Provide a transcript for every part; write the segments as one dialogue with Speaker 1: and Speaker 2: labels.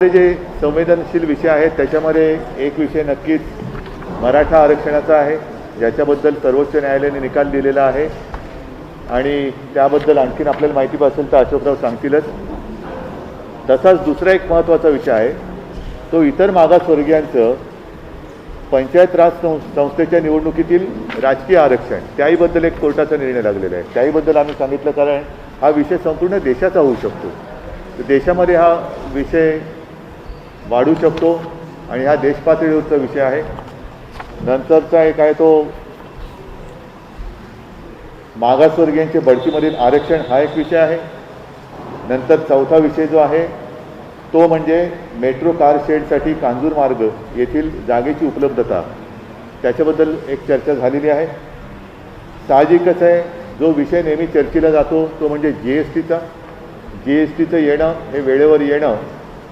Speaker 1: जे संवेदनशील विषय आहेत त्याच्यामध्ये एक विषय नक्कीच मराठा आरक्षणाचा आहे, ज्याच्याबद्दल सर्वोच्च न्यायालयाने निकाल दिलेला आहे आणि त्याबद्दल आणखीन आपल्याला माहिती असेल तर अशोकराव सांगतीलच. तसाच दुसरा एक महत्त्वाचा विषय आहे तो इतर मागासवर्गीयांचं पंचायत राज संस्थेच्या निवडणुकीतील राजकीय आरक्षण, त्याहीबद्दल एक कोर्टाचा निर्णय लागलेला आहे. त्याहीबद्दल आम्ही सांगितलं, कारण हा विषय संपूर्ण देशाचा होऊ शकतो. देशामध्ये हा विषय वाढू शकतो आणि हा देशपातळीवरचा विषय आहे. नंतरचा एक आहे तो मागासवर्गीयांचे बढतीमधील आरक्षण, हा एक विषय आहे. नंतर चौथा विषय जो आहे तो म्हणजे मेट्रो कार शेडसाठी कांजूरमार्ग येथील जागेची उपलब्धता, त्याच्याबद्दल एक चर्चा झालेली आहे. साहजिकच आहे, जो विषय नेहमी चर्चेला जातो तो म्हणजे जीएसटीचं येणं, हे वेळेवर येणं,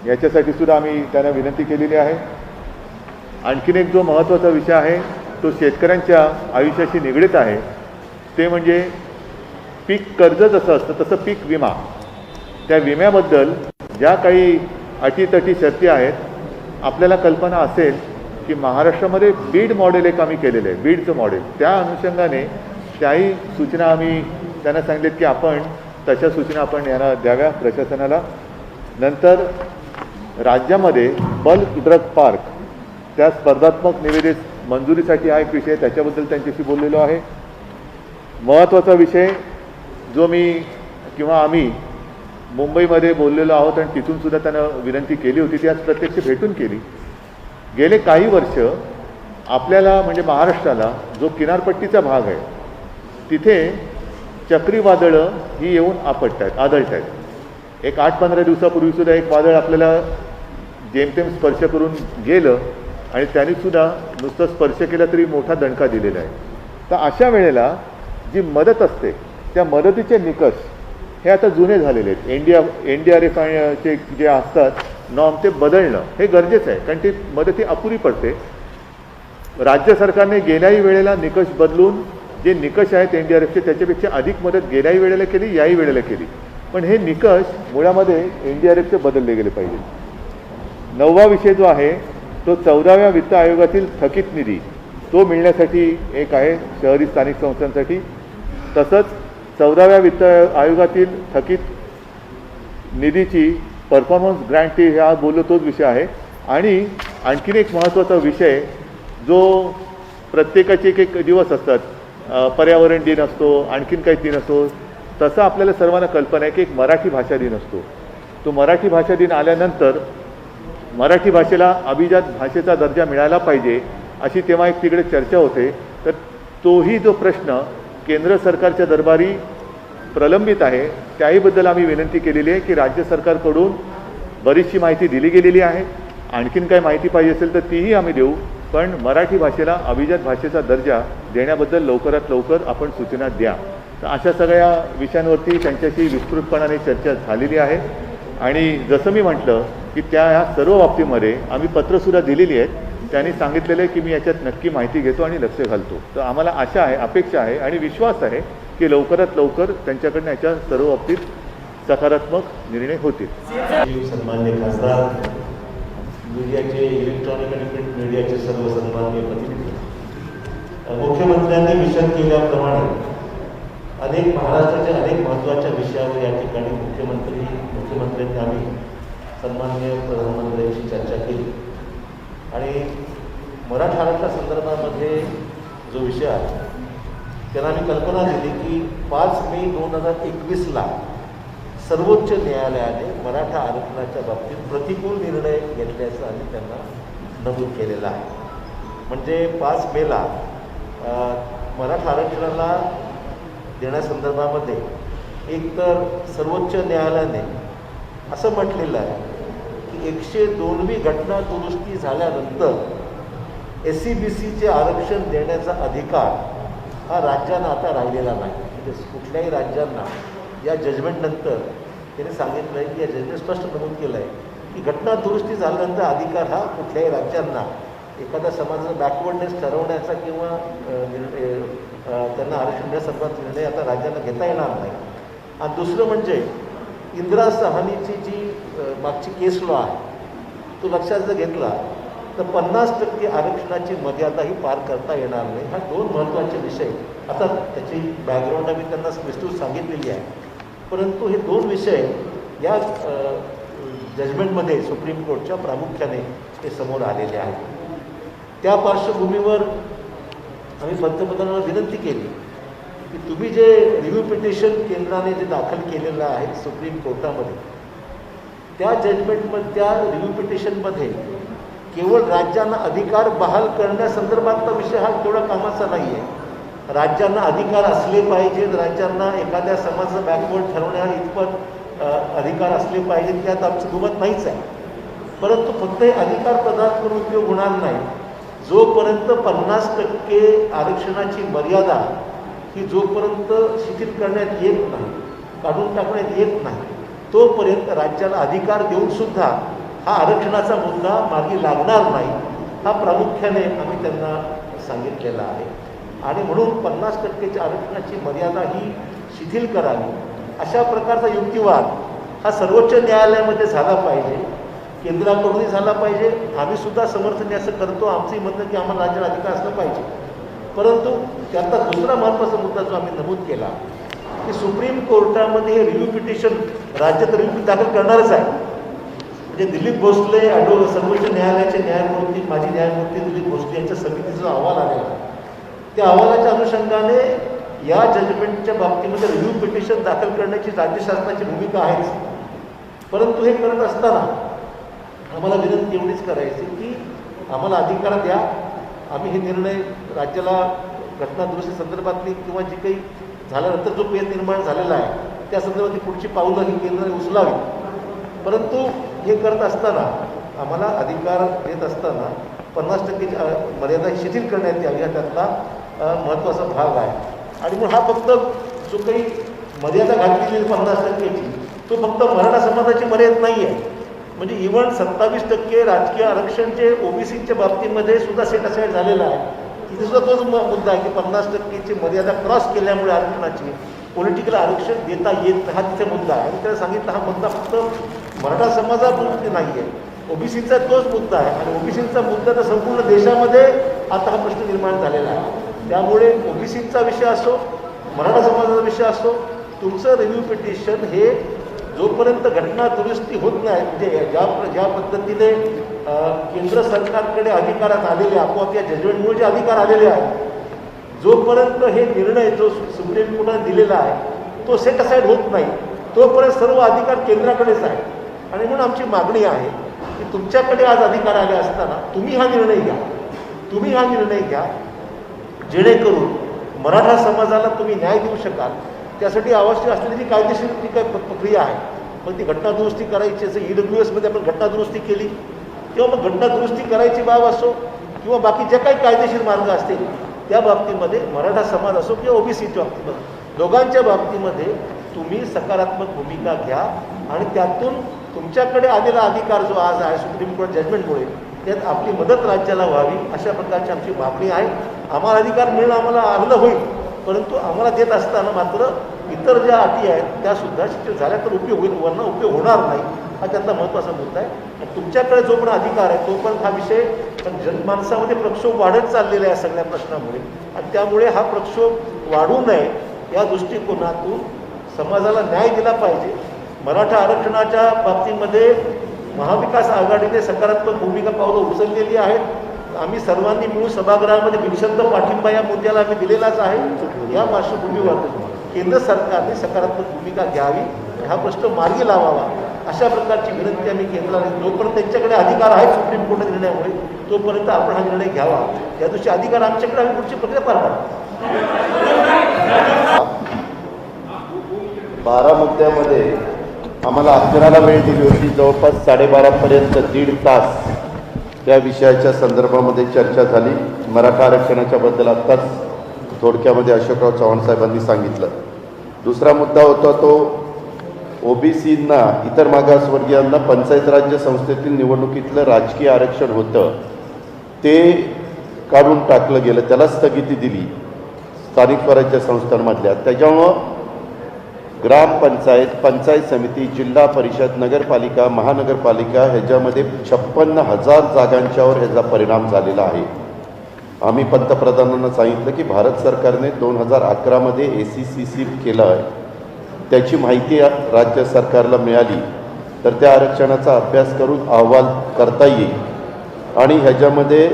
Speaker 1: याच्यासाठी सुद्धा आम्ही त्यांना विनंती केलेली आहे. आणखीन एक जो महत्त्वाचा विषय आहे तो शेतकऱ्यांच्या आयुष्याशी निगडीत आहे, ते म्हणजे पीक कर्ज जसं असतं तसं पीक विमा. त्या विम्याबद्दल ज्या काही अटीतटी शर्ती आहेत, आपल्याला कल्पना असेल की महाराष्ट्रामध्ये बीड मॉडेल एक आम्ही केलेलं आहे, बीडचं मॉडेल. त्या अनुषंगाने त्याही सूचना आम्ही त्यांना सांगितलेत की आपण तशा सूचना आपण यांना द्याव्या प्रशासनाला. नंतर राज्यामध्ये बल्क ड्रग पार्क, त्या स्पर्धात्मक निविदेस मंजुरीसाठी हा एक विषय, त्याच्याबद्दल त्यांच्याशी बोललेलो आहे. महत्त्वाचा विषय जो मी किंवा आम्ही मुंबईमध्ये बोललेलो आहोत आणि तिथूनसुद्धा त्यांना विनंती केली होती, ती आज प्रत्यक्ष भेटून केली. गेले काही वर्ष आपल्याला म्हणजे महाराष्ट्राला जो किनारपट्टीचा भाग आहे तिथे चक्रीवादळं ही येऊन आदळत आहेत. एक 8-15 दिवसापूर्वीसुद्धा एक वादळ आपल्याला जेमतेम स्पर्श करून गेलं आणि त्यांनीसुद्धा नुसतं स्पर्श केला तरी मोठा दणका दिलेला आहे. तर अशा वेळेला जी मदत असते त्या मदतीचे निकष हे आता जुने झालेले आहेत. NDRFचे जे असतात नॉर्म ते बदलणं हे गरजेचं आहे, कारण ती मदत ही अपुरी पडते. राज्य सरकारने गेल्याही वेळेला निकष बदलून जे निकष आहेत NDRFचे त्याच्यापेक्षा अधिक मदत गेल्याही वेळेला केली, याही वेळेला केली, पण हे निकष मुळामध्ये NDRFचे बदलले गेले पाहिजे. 9वा विषय जो आहे तो 14व्या वित्त आयोगातील थकीत निधी, तो मिळण्यासाठी एक आहे शहरी स्थानिक संस्थांसाठी. तसंच 14व्या वित्त आयोगातील थकीत निधीची परफॉर्मन्स ग्रँटी, हा बोललो तोच विषय आहे. आणि आणखीन एक महत्त्वाचा विषय जो प्रत्येकाचे एक दिवस असतात, पर्यावरण दिन असतो, आणखीन काही दिन असतो, तसं आपल्याला सर्वांना कल्पना आहे की एक मराठी भाषा दिन असतो. तो मराठी भाषा दिन आल्यानंतर मराठी भाषेला अभिजात भाषेचा दर्जा मिळाला पाहिजे अशी तेव्हा एक तिकडे चर्चा होते. तर तोही जो प्रश्न केंद्र सरकारच्या दरबारी प्रलंबित आहे, त्याहीबद्दल आम्ही विनंती केलेली आहे की राज्य सरकारकडून बरीचशी माहिती दिली गेलेली आहे. आणखीन काही माहिती पाहिजे असेल तर तीही आम्ही देऊ, पण मराठी भाषेला अभिजात भाषेचा दर्जा देण्याबद्दल लवकरात लवकर आपण सूचना द्या. तर अशा सगळ्या विषयांवरती त्यांच्याशी विस्तृतपणाने चर्चा झालेली आहे. आणि जसं मी म्हटलं की ह्या सर्व बाबतीमध्ये आम्ही पत्रसुद्धा दिलेली आहेत. त्यांनी सांगितलेलं आहे की मी याच्यात नक्की माहिती घेतो आणि लक्ष घालतो. तर आम्हाला आशा आहे, अपेक्षा आहे आणि विश्वास आहे की लवकरात लवकर त्यांच्याकडनं याच्या सर्व बाबतीत सकारात्मक निर्णय होतील.
Speaker 2: सन्मान्य खासदार, मीडियाचे, इलेक्ट्रॉनिक आणि प्रिंट मीडियाचे सर्व सन्मान्य प्रतिनिधी, मुख्यमंत्र्यांनी विषद केल्याप्रमाणे महाराष्ट्राच्या अनेक महत्त्वाच्या विषयावर या ठिकाणी मुख्यमंत्र्यांनी आम्ही सन्माननीय प्रधानमंत्र्यांची चर्चा केली. आणि मराठा आरक्षणासंदर्भामध्ये जो विषय आहे त्यांना आम्ही कल्पना दिली की 5 मे 2021ला सर्वोच्च न्यायालयाने मराठा आरक्षणाच्या बाबतीत प्रतिकूल निर्णय घेतल्याचं आम्ही त्यांना नमूद केलेलं आहे. म्हणजे 5 मेला मराठा आरक्षणाला देण्यासंदर्भामध्ये एकतर सर्वोच्च न्यायालयाने असं म्हटलेलं आहे की 102वी घटना दुरुस्ती झाल्यानंतर SCBCचे आरक्षण देण्याचा अधिकार हा राज्यांना आता राहिलेला नाही. म्हणजे कुठल्याही राज्यांना या जजमेंटनंतर त्यांनी सांगितलं आहे की या जजमेंट स्पष्ट नमूद केलं आहे की घटना दुरुस्ती झाल्यानंतर अधिकार हा कुठल्याही राज्यांना एखाद्या समाजाचा बॅकवर्डनेस ठरवण्याचा किंवा त्यांना आरक्षण देण्यासंदर्भात निर्णय आता राज्यांना घेता येणार नाही. आणि दुसरं म्हणजे इंदिरा सहानीची जी मागची केस लॉ आहे तो लक्षात जर घेतला तर 50% आरक्षणाची मर्यादाही पार करता येणार नाही. हा दोन महत्त्वाचे विषय. आता त्याची बॅकग्राऊंड आम्ही त्यांना विस्तृत सांगितलेली आहे, परंतु हे दोन विषय या जजमेंटमध्ये सुप्रीम कोर्टच्या प्रामुख्याने ते समोर आलेले आहेत. त्या पार्श्वभूमीवर आम्ही पंतप्रधानांना विनंती केली की तुम्ही जे रिव्ह्यू पिटिशन केंद्राने जे दाखल केलेलं आहे सुप्रीम कोर्टामध्ये, त्या जजमेंटमध्ये त्या रिव्ह्यू पिटिशनमध्ये केवळ राज्यांना अधिकार बहाल करण्यासंदर्भातला विषय हा तेवढा कामाचा नाही आहे. राज्यांना अधिकार असले पाहिजेत, राज्यांना एखाद्या समाजाचं बॅकवर्ड ठरवण्या इतपत अधिकार असले पाहिजेत त्यात आमचं दुमत नाहीच आहे. परंतु फक्त हे अधिकार प्रदान करून उपयोग होणार नाही. जोपर्यंत 50% आरक्षणाची मर्यादा ही जोपर्यंत शिथिल करण्यात येत नाही, काढून टाकण्यात येत नाही, तोपर्यंत राज्याला अधिकार देऊनसुद्धा हा आरक्षणाचा मुद्दा मार्गी लागणार नाही. हा प्रामुख्याने आम्ही त्यांना सांगितलेला आहे. आणि म्हणून 50% आरक्षणाची मर्यादा ही शिथिल करावी अशा प्रकारचा युक्तिवाद हा सर्वोच्च न्यायालयामध्ये झाला पाहिजे, केंद्राकडूनही झाला पाहिजे. आम्ही सुद्धा समर्थन असं करतो, आमचंही म्हणणं की आम्हाला राज्याला अधिकार असला पाहिजे. परंतु त्याचा दुसरा महत्त्वाचा मुद्दा जो आम्ही नमूद केला की सुप्रीम कोर्टामध्ये हे रिव्ह्यू पिटिशन राज्यात रिव्ह्यू दाखल करणारच आहे. म्हणजे दिलीप भोसले सर्वोच्च न्यायालयाचे न्यायमूर्ती, माजी न्यायमूर्ती दिलीप भोसले यांच्या समितीचा जो अहवाल आलेला आहे त्या अहवालाच्या अनुषंगाने या जजमेंटच्या बाबतीमध्ये रिव्ह्यू पिटिशन दाखल करण्याची राज्य शासनाची भूमिका आहेच. परंतु हे करत असताना आम्हाला विनंती एवढीच करायची की आम्हाला अधिकार द्या. आम्ही हे निर्णय राज्याला घटना दुरुस्ती संदर्भातली किंवा जी काही झाल्यानंतर जो पेच निर्माण झालेला आहे त्या संदर्भातली पुढची पाऊलं ही केंद्राने उचलावी. परंतु हे करत असताना आम्हाला अधिकार देत असताना 50% मर्यादा ही शिथिल करण्यात यावी हा त्यातला महत्त्वाचा भाग आहे. आणि मग हा फक्त जो काही मर्यादा घातलेली 50%ची तो फक्त मराठा समाजाची मर्यादा नाही आहे. म्हणजे इव्हन 27% राजकीय आरक्षणचे ओबीसीच्या बाबतीमध्ये सुद्धा सेट असाईड झालेला आहे. तिथे सुद्धा तोच मुद्दा आहे की 50%ची मर्यादा क्रॉस केल्यामुळे आरक्षणाची पॉलिटिकल आरक्षण देता येत नाही, हा तिथे मुद्दा आहे. आणि त्याला सांगितलं हा मुद्दा फक्त मराठा समाजापुरती नाही आहे, ओबीसीचा तोच मुद्दा आहे. आणि ओबीसीचा मुद्दा तर संपूर्ण देशामध्ये आता हा प्रश्न निर्माण झालेला आहे. त्यामुळे ओबीसीचा विषय असो, मराठा समाजाचा विषय असो, तुमचं रिव्ह्यू पिटिशन हे जोपर्यंत घटना दुरुस्ती होत नाही, म्हणजे ज्या पद्धतीने केंद्र सरकारकडे अधिकारात आलेले आपोआप या जजमेंटमुळे जे अधिकार आलेले आहेत, जोपर्यंत हे निर्णय जो सुप्रीम कोर्टाने दिलेला आहे तो सेट असाईड होत नाही तोपर्यंत सर्व अधिकार केंद्राकडेच आहे. आणि म्हणून आमची मागणी आहे की तुमच्याकडे आज अधिकार आले असताना तुम्ही हा निर्णय घ्या, जेणेकरून मराठा समाजाला तुम्ही न्याय देऊ शकाल. त्यासाठी आवश्यक असलेली जी कायदेशीर जी काही प्रक्रिया आहे, मग ती घटना दुरुस्ती करायची, जसं EWSमध्ये आपण घटना दुरुस्ती केली किंवा मग घटना दुरुस्ती करायची बाब असो किंवा बाकी जे काही कायदेशीर मार्ग असतील त्या बाबतीमध्ये मराठा समाज असो किंवा ओबीसीच्या बाबतीमध्ये दोघांच्या बाबतीमध्ये तुम्ही सकारात्मक भूमिका घ्या. आणि त्यातून तुमच्याकडे आलेला अधिकार जो आज आहे सुप्रीम कोर्ट जजमेंटमुळे त्यात आपली मदत राज्याला व्हावी अशा प्रकारची आमची मागणी आहे. आम्हाला अधिकार मिळणं आम्हाला आनंद होईल, परंतु आम्हाला देत असताना मात्र इतर ज्या अटी आहेत त्यासुद्धा शिथिल झाल्या तर उपयोग होईल, वरनं उपयोग होणार नाही, हा त्यातला महत्त्वाचा मुद्दा आहे. तुमच्याकडे जो पण अधिकार आहे तो पण हा विषय जनमानसामध्ये प्रक्षोभ वाढत चाललेला आहे सगळ्या प्रश्नामुळे. आणि त्यामुळे हा प्रक्षोभ वाढू नये या दृष्टिकोनातून समाजाला न्याय दिला पाहिजे. मराठा आरक्षणाच्या बाबतीमध्ये महाविकास आघाडीने सकारात्मक भूमिका पावलं उचललेली आहेत. आम्ही सर्वांनी मिळून सभागृहामध्ये बिनशर्त पाठिंबा या मुद्द्याला आम्ही दिलेलाच आहे. या पार्श्वभूमीवर केंद्र सरकारने सकारात्मक भूमिका घ्यावी, हा प्रश्न मार्गी लावावा अशा प्रकारची विनंती आम्ही केंद्राला. जोपर्यंत त्यांच्याकडे अधिकार आहेत सुप्रीम कोर्ट निर्णयामुळे तोपर्यंत आपण हा निर्णय घ्यावा. त्या दिवशी अधिकार आमच्याकडे आम्ही पुढची प्रक्रिया पार पाडू.
Speaker 3: 12 मुद्द्यामध्ये आम्हाला अक्षराला वेळ दिली होती. जवळपास 12:30पर्यंत 1.5 तास त्या विषयाच्या संदर्भामध्ये चर्चा झाली. मराठा आरक्षणाच्याबद्दल आत्ताच थोडक्यामध्ये अशोकराव चव्हाण साहेबांनी सांगितलं. दुसरा मुद्दा होता तो ओबीसींना, इतर मागासवर्गीयांना पंचायत राज्य संस्थेतील निवडणुकीतलं राजकीय आरक्षण होतं ते काढून टाकलं गेलं, त्याला स्थगिती दिली स्थानिक स्वराज्य संस्थांमधल्या. त्याच्यामुळं ग्रामपंचायत, पंचायत समिती, जिल्हा परिषद, नगरपालिका, महानगरपालिका ह्याच्यामध्ये 56,000 जागांच्यावर ह्याचा परिणाम झालेला आहे. आम्ही पंतप्रधानांना सांगितलं की भारत सरकारने 2011मध्ये ACCC केलं आहे, त्याची माहिती राज्य सरकारला मिळाली तर त्या आरक्षणाचा अभ्यास करून अहवाल करता येईल. आणि ह्याच्यामध्ये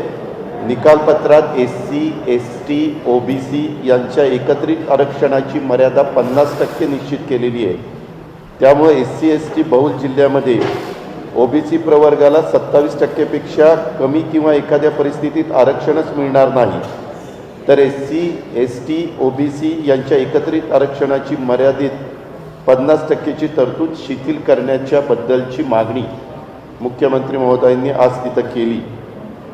Speaker 3: निकालपत्रात SC, ST, OBC यांच्या एकत्रित आरक्षणाची मर्यादा 50% निश्चित केलेली आहे. त्यामुळे SC, ST बहुल जिल्ह्यामध्ये OBC प्रवर्गाला 27% कमी किंवा एखाद्या परिस्थितीत आरक्षणच मिळणार नाही. तर SC, ST, OBC यांच्या एकत्रित आरक्षणाची मर्यादित 50%ची तरतूद शिथिल करण्याच्या बद्दलची मागणी मुख्यमंत्री महोदयांनी आज तिथं केली.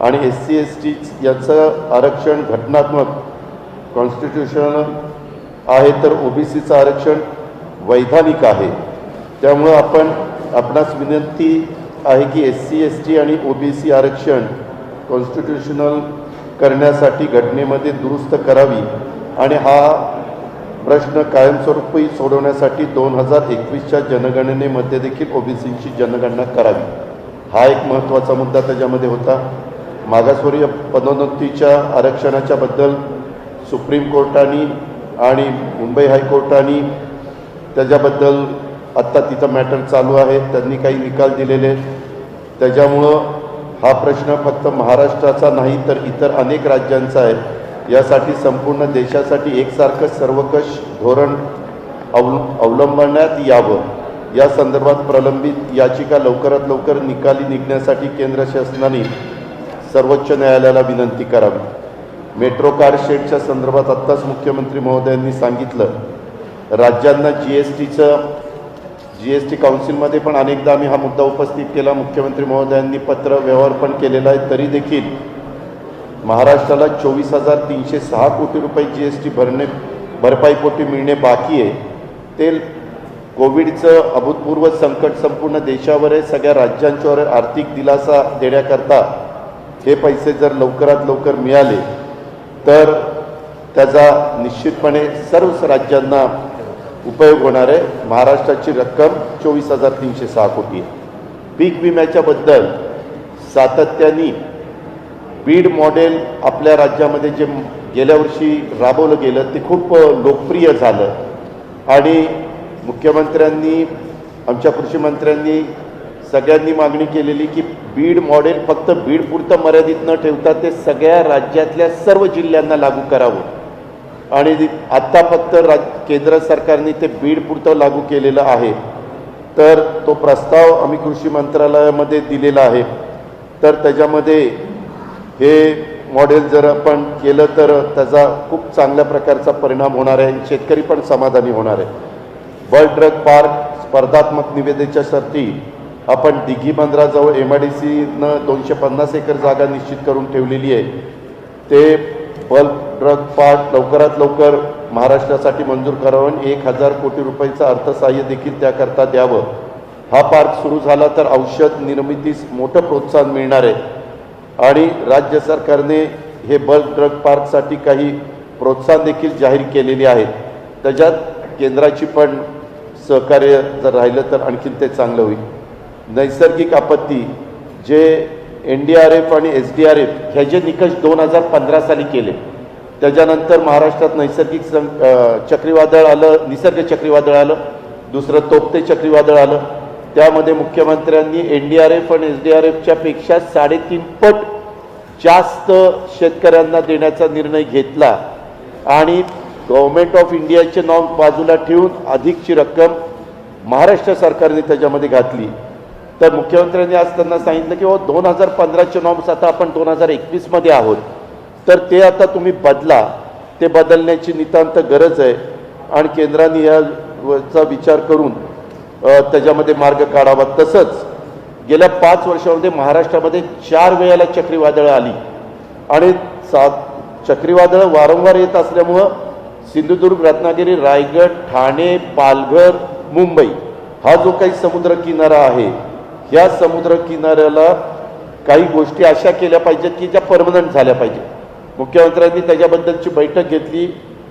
Speaker 3: आणि SC, ST याचं आरक्षण घटनात्मक कॉन्स्टिट्यूशनल आहे, तर OBCचं आरक्षण वैधानिक आहे. त्यामुळं आपणास विनंती आहे की SC, ST आणि OBC आरक्षण कॉन्स्टिट्यूशनल करण्यासाठी घटनेमध्ये दुरुस्त करावी आणि हा प्रश्न कायमस्वरूपी सोडवण्यासाठी 2021च्या जनगणनेमध्ये देखील OBCची जनगणना करावी. हा एक महत्त्वाचा मुद्दा त्याच्यामध्ये होता. मागासवर्गीय पदोन्नतीच्या आरक्षणाच्या बद्दल सुप्रीम कोर्टाने आणि मुंबई हायकोर्टाने त्याच्याबद्दल आत्ता तिथं मॅटर चालू आहे, त्यांनी काही निकाल दिलेले. त्याच्यामुळं हा प्रश्न फक्त महाराष्ट्राचा नाही तर इतर अनेक राज्यांचा आहे. यासाठी संपूर्ण देशासाठी एकसारखं सर्वकष धोरण अवलंबण्यात यावं. या संदर्भात प्रलंबित याचिका लवकरात लवकर निकाली निघण्यासाठी केंद्र शासनाने सर्वोच्च न्यायालयाला विनंती करावी. मेट्रो कार शेडच्या संदर्भात आत्ताच मुख्यमंत्री महोदयांनी सांगितलं, राज्यांना GST काउन्सिलमध्ये पण अनेकदा आम्ही हा मुद्दा उपस्थित केला. मुख्यमंत्री महोदयांनी पत्र व्यवहार पण केलेला आहे. तरी देखील महाराष्ट्राला 24,306 कोटी रुपये GST भरपाईपोटी मिळणे बाकी आहे. ते कोविडचं अभूतपूर्व संकट संपूर्ण देशावर आहे, सगळ्या राज्यांच्यावर आर्थिक दिलासा देण्याकरता हे पैसे जर लवकरात लवकर मिळाले तर त्याचा निश्चितपणे सर्वच राज्यांना उपयोग होणार आहे. महाराष्ट्राची रक्कम 24,306 कोटी आहे. पीक विम्याच्या बद्दल सातत्याने बीड मॉडेल आपल्या राज्यामध्ये जे गेल्या वर्षी राबवलं गेलं ते खूप लोकप्रिय झालं आणि मुख्यमंत्र्यांनी, आमच्या कृषी मंत्र्यांनी सगळ्यांनी मागणी केलेली की बीड मॉडेल फक्त बीडपुरतं मर्यादित न ठेवता ते सगळ्या राज्यातल्या सर्व जिल्ह्यांना लागू करावं. आणि आत्ता फक्त केंद्र सरकारने ते बीडपुरतं लागू केलेलं आहे. तर तो प्रस्ताव आम्ही कृषी मंत्रालयामध्ये दिलेला आहे. तर त्याच्यामध्ये हे मॉडेल जर आपण केलं तर त्याचा खूप चांगल्या प्रकारचा परिणाम होणार आहे. शेतकरी पण समाधानी होणार आहे. बल्क ड्रग पार्क स्पर्धात्मक निविदेच्या शर्ती आपण दिघी बंदराजवळ MIDCनं 250 एकर जागा निश्चित करून ठेवलेली आहे. ते बल्क ड्रग पार्क लवकरात लवकर महाराष्ट्रासाठी मंजूर करावं. 1,000 कोटी रुपयाचं अर्थसहाय्य देखील त्याकरता द्यावं. हा पार्क सुरू झाला तर औषध निर्मितीस मोठं प्रोत्साहन मिळणार आहे. आणि राज्य सरकारने हे बल्क ड्रग पार्कसाठी काही प्रोत्साहन देखील जाहीर केलेले आहेत. त्याच्यात केंद्राची पण सहकार्य जर राहिलं तर आणखीन ते चांगलं होईल. नैसर्गिक आपत्ती जे NDRF आणि SDRF ह्या जे निकष 2015 साली केले, त्याच्यानंतर महाराष्ट्रात नैसर्गिक चक्रीवादळ आलं, निसर्ग चक्रीवादळ आलं, दुसरं तोक्ते चक्रीवादळ आलं. त्यामध्ये मुख्यमंत्र्यांनी NDRF आणि SDRFच्या पेक्षा 3.5 पट जास्त शेतकऱ्यांना देण्याचा निर्णय घेतला आणि गव्हर्नमेंट ऑफ इंडियाचे नॉर्म बाजूला ठेवून अधिकची रक्कम महाराष्ट्र सरकारने त्याच्यामध्ये घातली. तर मुख्यमंत्र्यांनी आज त्यांना सांगितलं की 2015चे नॉर्म्स आता आपण 2021मध्ये आहोत, तर ते आता तुम्ही बदला. ते बदलण्याची नितांत गरज आहे आणि केंद्राने याचा विचार करून त्याच्यामध्ये मार्ग काढावा. तसंच गेल्या 5 वर्षामध्ये महाराष्ट्रामध्ये 4 वेळेला चक्रीवादळं आली आणि चक्रीवादळं वारंवार येत असल्यामुळं सिंधुदुर्ग, रत्नागिरी, रायगड, ठाणे, पालघर, मुंबई हा जो काही समुद्र किनारा आहे, ह्या समुद्र किनाऱ्याला काही गोष्टी अशा केल्या पाहिजेत की ज्या परमनंट झाल्या पाहिजेत. मुख्यमंत्र्यांनी त्याच्याबद्दलची बैठक घेतली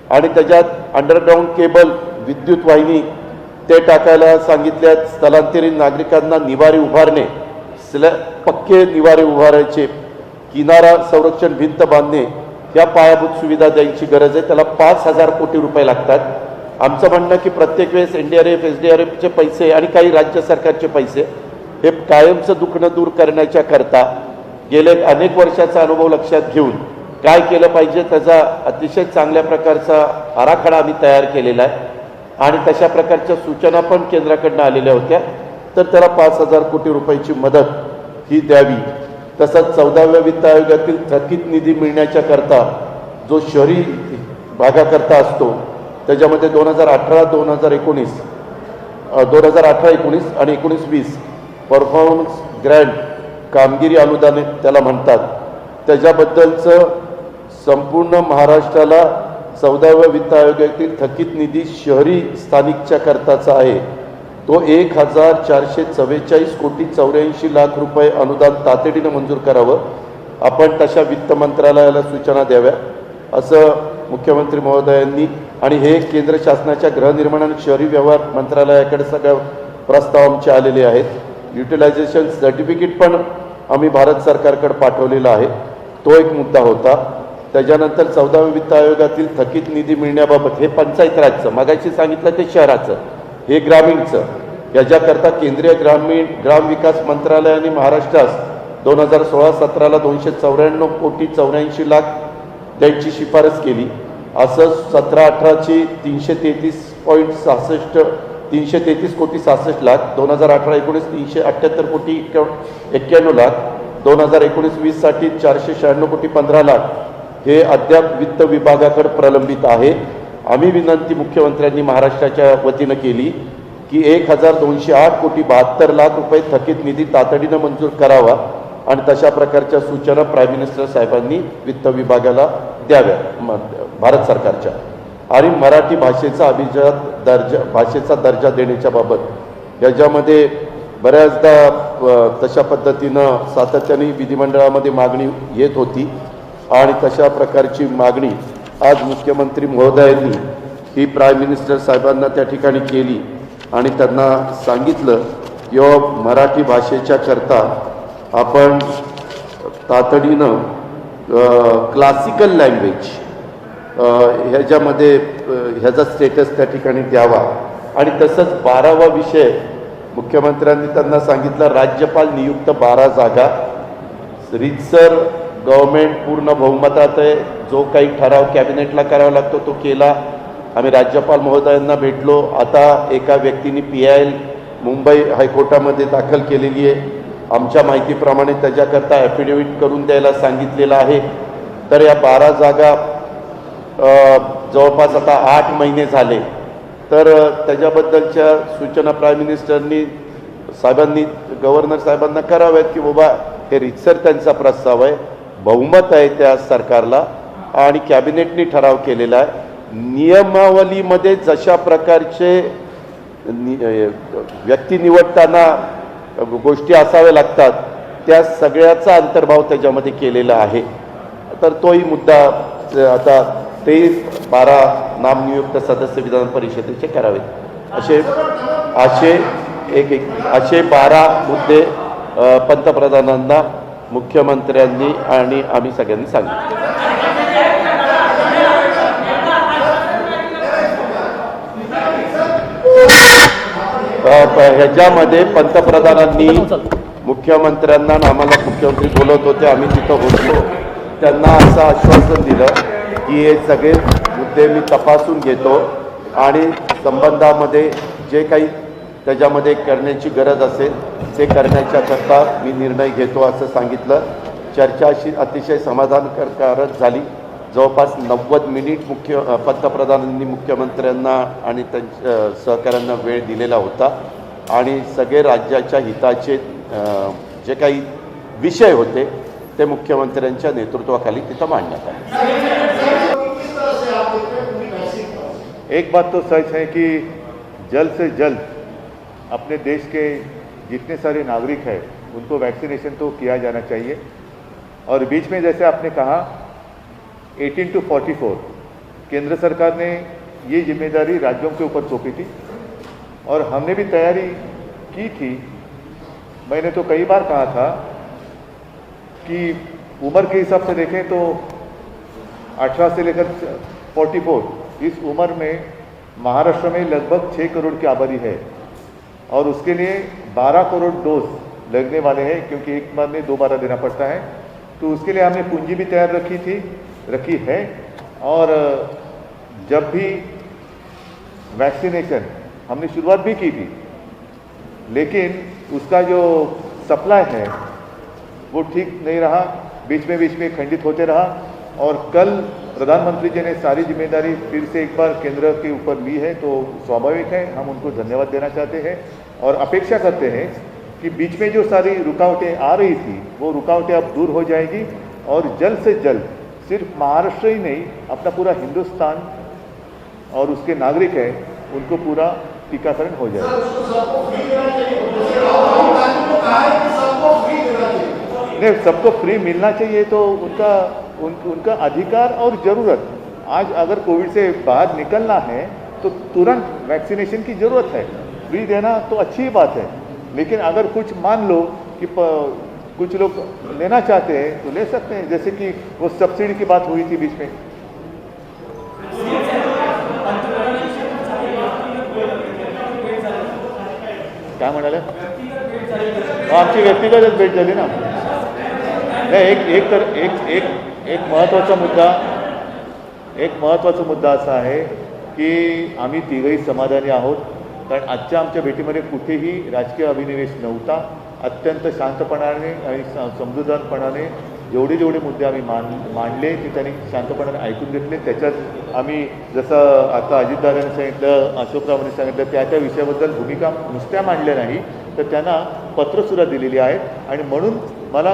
Speaker 3: आणि त्याच्यात अंडरग्राऊंड केबल, विद्युत वाहिनी ते टाकायला सांगितले आहेत. स्थलांतरित नागरिकांना निवारे उभारणे, पक्के निवारे उभारायचे, किनारा संरक्षण भिंत बांधणे, ह्या पायाभूत सुविधा द्यायची गरज आहे. त्याला 5,000 कोटी रुपये लागतात. आमचं म्हणणं की प्रत्येक वेळेस NDRF SDRFचे पैसे आणि काही राज्य सरकारचे पैसे हे कायमचं दुखणं दूर करण्याच्या करता गेले अनेक वर्षाचा अनुभव लक्षात घेऊन काय केलं पाहिजे त्याचा अतिशय चांगल्या प्रकारचा आराखडा आम्ही तयार केलेला आहे आणि तशा प्रकारच्या सूचना पण केंद्राकडनं आलेल्या होत्या. तर त्याला 5,000 कोटी रुपयाची मदत ही द्यावी. तसंच 14व्या वित्त आयोगातील थकीत निधी मिळण्याच्या करता जो शहरी भागाकरता असतो त्याच्यामध्ये 2018-19 आणि 19-20 परफॉर्मन्स ग्रँट कामगिरी अनुदान त्याला म्हणतात, त्याच्याबद्दलचं संपूर्ण महाराष्ट्राला 14व्या वित्त आयोगातील थकीत निधी शहरी स्थानिकच्या करताचा आहे. तो 1,444 कोटी 84 लाख रुपये अनुदान तातडीनं मंजूर करावं. आपण तशा वित्त मंत्रालयाला सूचना द्याव्या असं मुख्यमंत्री महोदयांनी आणि हे केंद्र शासनाच्या गृहनिर्माण आणि शहरी व्यवहार मंत्रालयाकडे सगळं प्रस्ताव आमचे आलेले आहेत. युटिलायझेशन सर्टिफिकेट पण आम्ही भारत सरकारकडे पाठवलेला आहे. तो एक मुद्दा होता. त्याच्यानंतर 14व्या वित्त आयोगातील थकीत निधी मिळण्याबाबत हे पंचायत राजचं मगाशी सांगितलं ते शहराचं, हे ग्रामीणचं. याच्याकरता केंद्रीय ग्रामविकास मंत्रालयाने महाराष्ट्रास 2016-17ला 294 कोटी 84 लाख द्यायची शिफारस केली. असं 17-18ची 333 कोटी 66 लाख, 2018-19 378 कोटी 91 लाख, 2019-20 साठी 496 कोटी 15 लाख हे अद्याप वित्त विभागाकडे प्रलंबित आहे. आम्ही विनंती मुख्यमंत्र्यांनी महाराष्ट्राच्या वतीनं केली की 1,208 कोटी 72 लाख रुपये थकीत निधी तातडीनं मंजूर करावा आणि तशा प्रकारच्या सूचना प्राईम मिनिस्टर साहेबांनी वित्त विभागाला द्याव्या भारत सरकारच्या. आणि मराठी भाषेचा भाषेचा दर्जा देण्याच्या बाबत याच्यामध्ये बऱ्याचदा तशा पद्धतीनं सातत्याने विधिमंडळामध्ये मागणी येत होती आणि तशा प्रकारची मागणी आज मुख्यमंत्री महोदयांनी ही प्राईम मिनिस्टर साहेबांना त्या ठिकाणी केली आणि त्यांना सांगितलं की मराठी भाषेच्या करता आपण तातडीनं क्लासिकल लँग्वेज ह्याच्यामध्ये ह्याचा स्टेटस त्या ठिकाणी द्यावा. आणि तसंच 12वा विषय मुख्यमंत्र्यांनी त्यांना सांगितलं, राज्यपाल नियुक्त 12 जागा रीतसर गव्हर्नमेंट पूर्ण बहुमतात आहे. जो काही ठराव कॅबिनेटला करावा लागतो तो केला. आम्ही राज्यपाल महोदयांना भेटलो. आता एका व्यक्तीने PIL मुंबई हायकोर्टामध्ये दाखल केलेली आहे. आमच्या माहितीप्रमाणे त्याच्याकरता ॲफिडेव्हिट करून द्यायला सांगितलेलं आहे. तर या 12 जागा जवळपास आता 8 महिने झाले. तर त्याच्याबद्दलच्या सूचना प्राईम मिनिस्टरनी साहेबांनी गव्हर्नर साहेबांना कराव्यात की बाबा हे रीतसर त्यांचा प्रस्ताव आहे, बहुमत आहे त्या सरकारला आणि कॅबिनेटने ठराव केलेला आहे. नियमावलीमध्ये जशा प्रकारचे व्यक्ती निवडताना गोष्टी असाव्या लागतात त्या सगळ्याचा अंतर्भाव त्याच्यामध्ये केलेला आहे. तर तोही मुद्दा आता ते 12 नामनियुक्त सदस्य विधान परिषदेचे करावेत असे 12 मुद्दे पंतप्रधानांना मुख्यमंत्र्यांनी आणि आम्ही सगळ्यांनी सांगितले. ह्याच्यामध्ये पंतप्रधानांनी मुख्यमंत्र्यांना आम्हाला मुख्यमंत्री बोलत होते, आम्ही तिथं होतो, त्यांना असं आश्वासन दिलं की हे सगळे मुद्दे मी तपासून घेतो आणि संबंधामध्ये जे काही त्याच्यामध्ये करण्याची गरज असेल ते करण्याच्याकरता मी निर्णय घेतो असं सांगितलं. चर्चा अशी अतिशय समाधानकारक झाली. जवळपास 90 मिनिट पंतप्रधानांनी मुख्यमंत्र्यांना आणि त्यांच्या सहकाऱ्यांना वेळ दिलेला होता आणि सगळे राज्याच्या हिताचे जे काही विषय होते ते मुख्यमंत्र्यांच्या नेतृत्वाखाली तिथं मांडण्यात आले.
Speaker 1: एक बात तो सच है कि जल्द से जल्द अपने देश के जितने सारे नागरिक हैं उनको वैक्सीनेशन तो किया जाना चाहिए. और बीच में जैसे आपने कहा 18 to 44 केंद्र सरकार ने ये जिम्मेदारी राज्यों के ऊपर सौंपी थी और हमने भी तैयारी की थी। मैंने तो कई बार कहा था कि उम्र के हिसाब से देखें तो 18 से लेकर 44 इस उम्र में महाराष्ट्र में लगभग 6 करोड़ की आबादी है और उसके लिए 12 करोड़ डोज लगने वाले हैं, क्योंकि एक बार में 2 बार देना पड़ता है। तो उसके लिए हमने पूंजी भी तैयार रखी है और जब भी वैक्सीनेशन हमने शुरुआत भी की थी, लेकिन उसका जो सप्लाई है वो ठीक नहीं रहा, बीच में खंडित होते रहा और कल प्रधानमंत्री जी ने सारी जिम्मेदारी फिर से एक बार केंद्र के ऊपर ली है, तो स्वाभाविक है हम उनको धन्यवाद देना चाहते हैं और अपेक्षा करते हैं कि बीच में जो सारी रुकावटें आ रही थी वो रुकावटें अब दूर हो जाएगी और जल्द से जल्द सिर्फ महाराष्ट्र ही नहीं, अपना पूरा हिंदुस्तान और उसके नागरिक हैं उनको पूरा टीकाकरण हो जाएगा। नहीं, सबको फ्री मिलना चाहिए तो उनका अधिकार और ज़रूरत। आज अगर कोविड से बाहर निकलना है तो तुरंत वैक्सीनेशन की ज़रूरत है। फ्री देना तो अच्छी बात है, लेकिन अगर कुछ मान लो कि कुछ लोग लेना चाहते हैं तो ले सकते हैं, जैसे कि वो सब्सिडी की बात हुई थी बीच में। क्या म्हणाले? आमची व्यक्तिगतच भेट झाली ना। नाही, एक महत्त्वाचा मुद्दा असा आहे की आम्ही तिघही समाधानी आहोत, कारण आजच्या आमच्या भेटीमध्ये कुठेही राजकीय अभिनिवेश नव्हता। अत्यंत शांतपणाने आणि समजूतदारपणाने जेवढे मुद्दे आम्ही मांडले ते त्यांनी शांतपणाने ऐकून घेतले। त्याच्यात आम्ही जसं आता अजितदादांनी सांगितलं, अशोकरावांनी सांगितलं, त्या विषयाबद्दल भूमिका नुसत्या मांडल्या नाही तर त्यांना पत्रसुद्धा दिलेली आहेत आणि म्हणून मला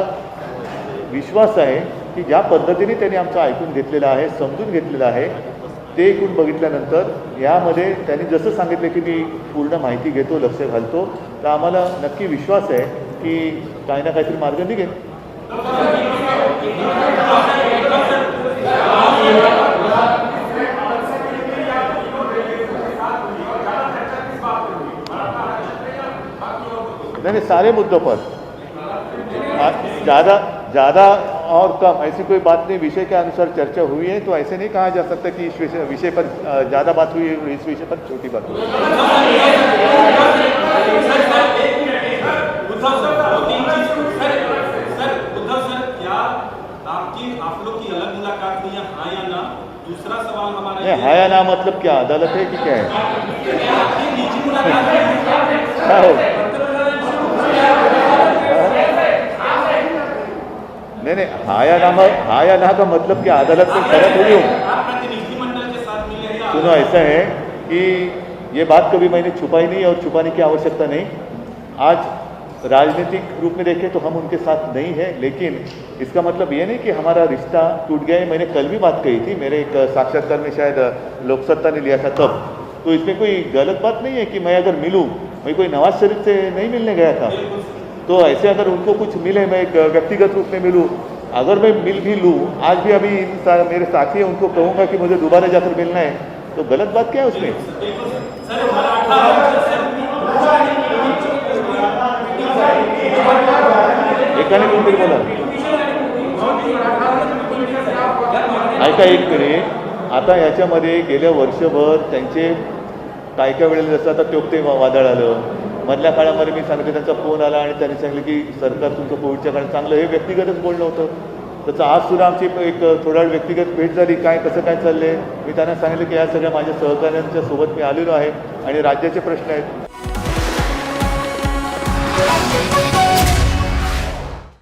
Speaker 1: विश्वास आहे की ज्या पद्धतीने त्यांनी आमचं ऐकून घेतलेलं आहे, समजून घेतलेलं आहे, ते ऐकून बघितल्यानंतर यामध्ये त्यांनी जसं सांगितलं की मी पूर्ण माहिती घेतो, लक्ष घालतो, तर आम्हाला नक्की विश्वास आहे की काही ना काहीतरी मार्ग निघेल। नहीं, सारे मुद्दों पर ज़्यादा और कम ऐसी कोई बात नहीं, विषय के अनुसार चर्चा हुई है, तो ऐसे नहीं कहा जा सकता कि इस विषय पर ज़्यादा बात हुई है, इस विषय पर छोटी बात हुई।
Speaker 4: आप लोग की अलग मुलाकात हुई है, हाँ या ना? दूसरा सवाल हमारा
Speaker 1: नहीं, हाँ या ना मतलब क्या, अदालत है कि क्या है?
Speaker 4: आपकी निजी मुलाकात
Speaker 1: क्या हो? नहीं, हाँ या ना का मतलब क्या, अदालत में खड़ा थोड़ी हूँ।
Speaker 4: आप प्रतिनिधिमंडल के साथ मिले हैं?
Speaker 1: सुनो, ऐसा है कि ये बात कभी मैंने छुपाई नहीं और छुपाने की आवश्यकता नहीं। आज राजनीतिक रूप में देखें तो हम उनके साथ नहीं है, लेकिन इसका मतलब ये नहीं कि हमारा रिश्ता टूट गया है। मैंने कल भी बात कही थी, मेरे एक साक्षात्कार में शायद लोकसत्ता ने लिया था तब, तो इसमें कोई गलत बात नहीं है कि मैं अगर मिलूँ, मैं कोई नवाज शरीफ से नहीं मिलने गया था, तो ऐसे अगर उनको कुछ मिले, मैं एक व्यक्तिगत रूप में मिलूँ, अगर मैं मिल भी लूँ, आज भी अभी मेरे साथी हैं उनको कहूँगा कि मुझे दोबारा जाकर मिलना है, तो गलत बात क्या है उसमें? एकाने कोणतरी बोला, ऐका एक मिनिट। आता याच्यामध्ये गेल्या वर्षभर त्यांचे काय वेळेला जसं आता टोकते वादळ आलं, मधल्या काळामध्ये मी सांगितलं त्यांचा फोन आला आणि त्यांनी सांगितलं की सरकार तुमचं कोविडच्या काळात चांगलं, हे व्यक्तिगतच बोलणं होतं। त्याचं आज सुद्धा आमची एक थोडा वेळ व्यक्तिगत भेट झाली, कसं काय चाललं आहे, मी त्यांना सांगितलं की या सगळ्या माझ्या सहकाऱ्यांच्या सोबत मी आलेलो आहे आणि राज्याचे प्रश्न आहेत।